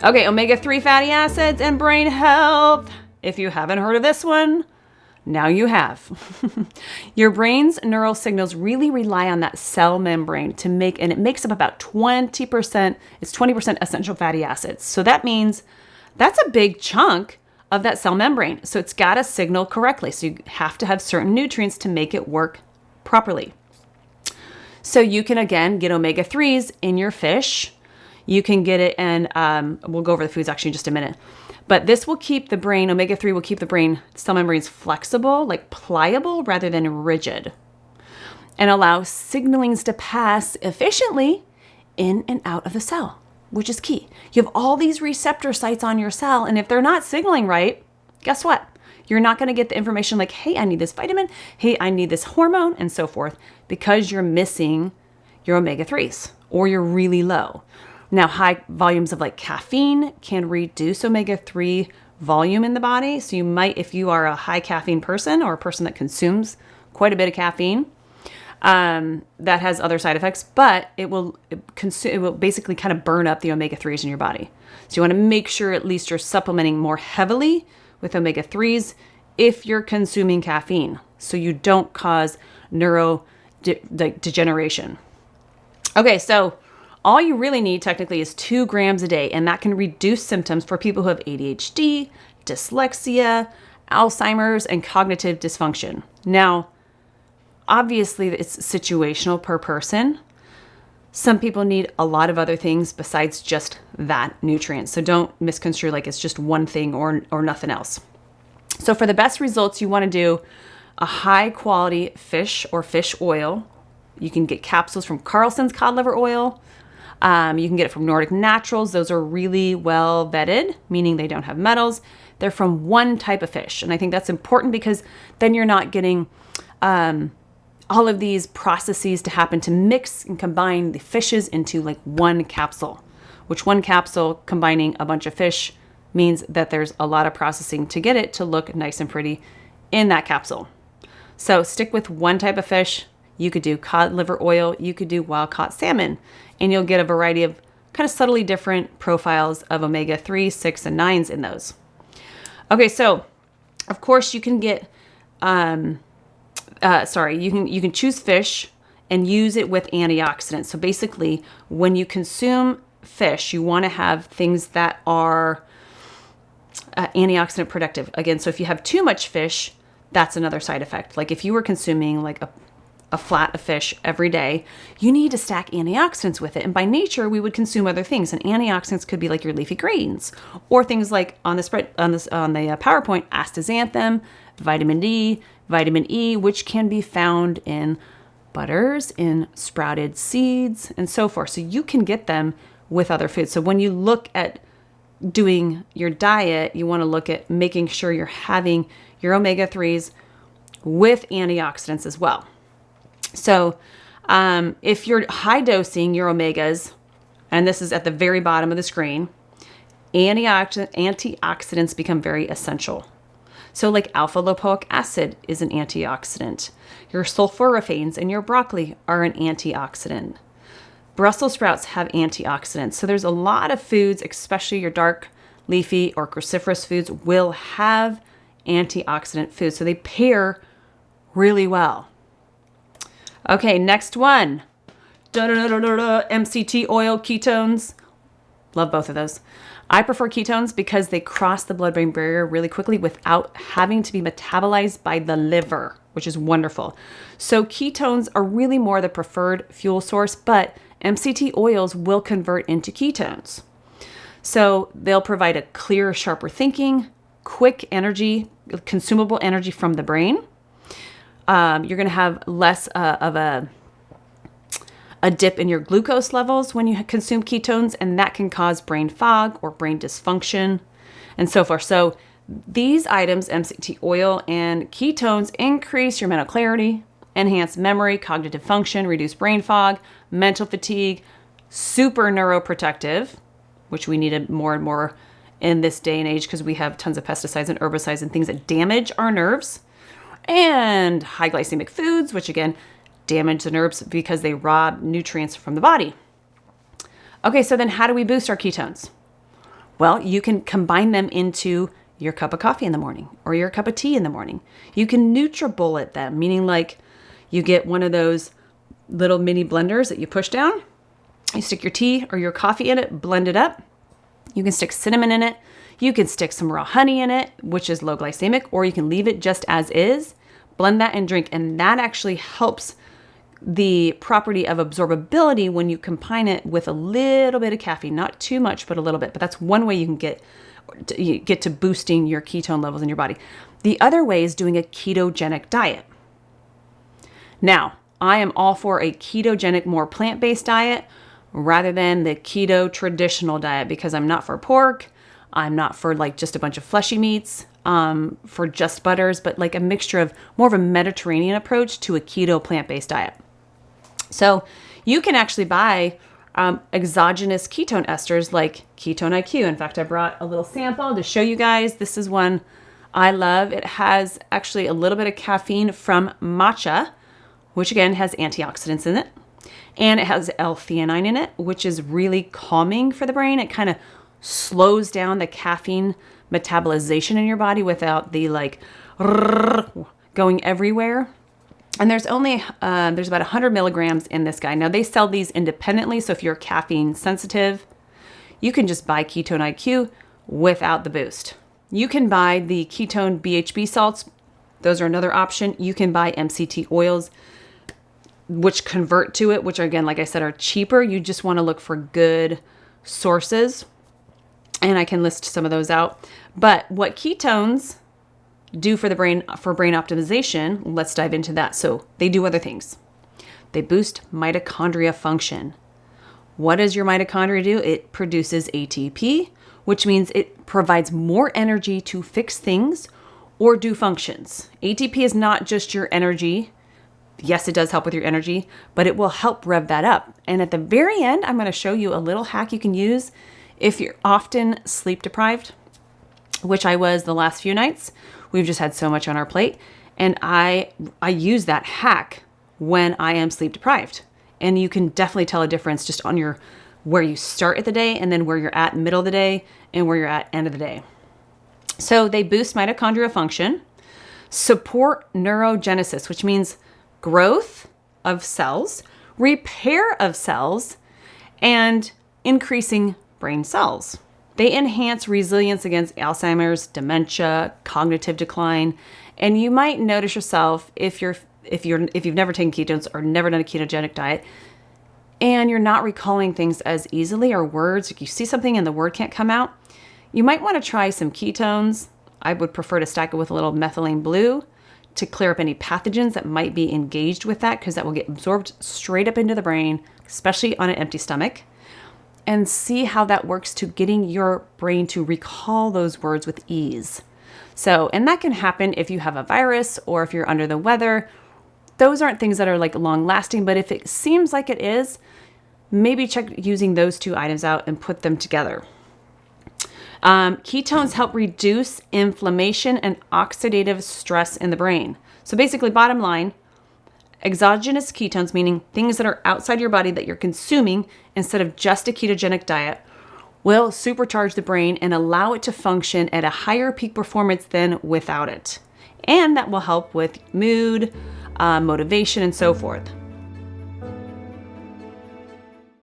Okay, omega-3 fatty acids and brain health. If you haven't heard of this one, now you have. Your brain's neural signals really rely on that cell membrane to make, and it makes up about 20%, it's 20% essential fatty acids. So that means that's a big chunk of that cell membrane. So it's got to signal correctly. So you have to have certain nutrients to make it work properly. So you can, again, get omega-3s in your fish. You can get it, and we'll go over the foods actually in just a minute. But this will keep the brain, omega-3 will keep the brain cell membranes flexible, like pliable rather than rigid, and allow signalings to pass efficiently in and out of the cell, which is key. You have all these receptor sites on your cell, and if they're not signaling right, guess what? You're not going to get the information like, hey, I need this vitamin, hey, I need this hormone, and so forth, because you're missing your omega-3s or you're really low. Now, high volumes of like caffeine can reduce omega-3 volume in the body. So you might, if you are a high caffeine person or a person that consumes quite a bit of caffeine, that has other side effects, but it will basically kind of burn up the omega-3s in your body. So you want to make sure at least you're supplementing more heavily with omega-3s if you're consuming caffeine, so you don't cause degeneration. Okay, so all you really need technically is 2 grams a day, and that can reduce symptoms for people who have ADHD, dyslexia, Alzheimer's, and cognitive dysfunction. Now, obviously, it's situational per person. Some people need a lot of other things besides just that nutrient. So don't misconstrue like it's just one thing or nothing else. So for the best results, you want to do a high quality fish or fish oil. You can get capsules from Carlson's cod liver oil. You can get it from Nordic Naturals. Those are really well vetted, meaning they don't have metals. They're from one type of fish. And I think that's important because then you're not getting all of these processes to happen to mix and combine the fishes into like one capsule, which one capsule combining a bunch of fish means that there's a lot of processing to get it to look nice and pretty in that capsule. So stick with one type of fish. You could do cod liver oil. You could do wild caught salmon, and you'll get a variety of kind of subtly different profiles of omega-3, 6, and 9s in those. Okay, so of course you can get, you can choose fish and use it with antioxidants. So basically, when you consume fish, you want to have things that are antioxidant productive. Again, so if you have too much fish, that's another side effect. Like if you were consuming like a flat of fish every day, you need to stack antioxidants with it. And by nature, we would consume other things. And antioxidants could be like your leafy greens or things like on the PowerPoint, astaxanthin, vitamin D, vitamin E, which can be found in butters, in sprouted seeds, and so forth. So you can get them with other foods. So when you look at doing your diet, you want to look at making sure you're having your omega-3s with antioxidants as well. So if you're high dosing your omegas, and this is at the very bottom of the screen, antioxidants become very essential. So like alpha lipoic acid is an antioxidant. Your sulforaphanes in your broccoli are an antioxidant. Brussels sprouts have antioxidants. So there's a lot of foods, especially your dark leafy or cruciferous foods, will have antioxidant foods. So they pair really well. Okay, next one. MCT oil, ketones. Love both of those. I prefer ketones because they cross the blood-brain barrier really quickly without having to be metabolized by the liver, which is wonderful. So ketones are really more the preferred fuel source, but MCT oils will convert into ketones. So they'll provide a clearer, sharper thinking, quick energy, consumable energy from the brain. You're going to have less of a dip in your glucose levels when you consume ketones, and that can cause brain fog or brain dysfunction and so forth. So these items, MCT oil and ketones, increase your mental clarity, enhance memory, cognitive function, reduce brain fog, mental fatigue, super neuroprotective, which we need more and more in this day and age because we have tons of pesticides and herbicides and things that damage our nerves. And high glycemic foods, which again, damage the nerves because they rob nutrients from the body. Okay, so then how do we boost our ketones? Well, you can combine them into your cup of coffee in the morning or your cup of tea in the morning. You can NutriBullet them, meaning like you get one of those little mini blenders that you push down. You stick your tea or your coffee in it, blend it up. You can stick cinnamon in it. You can stick some raw honey in it, which is low glycemic, or you can leave it just as is, blend that and drink. And that actually helps the property of absorbability when you combine it with a little bit of caffeine, not too much, but a little bit. But that's one way you can get to boosting your ketone levels in your body. The other way is doing a ketogenic diet. Now, I am all for a ketogenic, more plant-based diet rather than the keto traditional diet because I'm not for pork. I'm not for like just a bunch of fleshy meats, for just butters, but like a mixture of more of a Mediterranean approach to a keto plant-based diet. So you can actually buy exogenous ketone esters like Ketone IQ. In fact, I brought a little sample to show you guys. This is one I love. It has actually a little bit of caffeine from matcha, which again has antioxidants in it. And it has L-theanine in it, which is really calming for the brain. It kind of slows down the caffeine metabolization in your body without the like going everywhere. And there's only, there's about 100 milligrams in this guy. Now they sell these independently. So if you're caffeine sensitive, you can just buy Ketone IQ without the boost. You can buy the ketone BHB salts. Those are another option. You can buy MCT oils, which convert to it, which are, again, like I said, are cheaper. You just want to look for good sources. And I can list some of those out. But what ketones do for the brain, for brain optimization, let's dive into that. So they do other things. They boost mitochondria function. What does your mitochondria do? It produces ATP, which means it provides more energy to fix things or do functions. ATP is not just your energy. Yes, it does help with your energy, but it will help rev that up. And at the very end, I'm going to show you a little hack you can use if you're often sleep deprived, which I was the last few nights. We've just had so much on our plate. And I use that hack when I am sleep deprived. And you can definitely tell a difference just on your where you start at the day and then where you're at middle of the day and where you're at end of the day. So they boost mitochondrial function, support neurogenesis, which means growth of cells, repair of cells, and increasing brain cells. They enhance resilience against Alzheimer's, dementia, cognitive decline, and you might notice yourself if you've never taken ketones or never done a ketogenic diet, and you're not recalling things as easily or words. If you see something and the word can't come out, you might want to try some ketones. I would prefer to stack it with a little methylene blue to clear up any pathogens that might be engaged with that, because that will get absorbed straight up into the brain, especially on an empty stomach. And see how that works to getting your brain to recall those words with ease. So, and that can happen if you have a virus or if you're under the weather. Those aren't things that are like long lasting, but if it seems like it is, maybe check using those two items out and put them together. Ketones help reduce inflammation and oxidative stress in the brain. So basically, bottom line, exogenous ketones, meaning things that are outside your body that you're consuming instead of just a ketogenic diet, will supercharge the brain and allow it to function at a higher peak performance than without it. And that will help with mood, motivation, and so forth.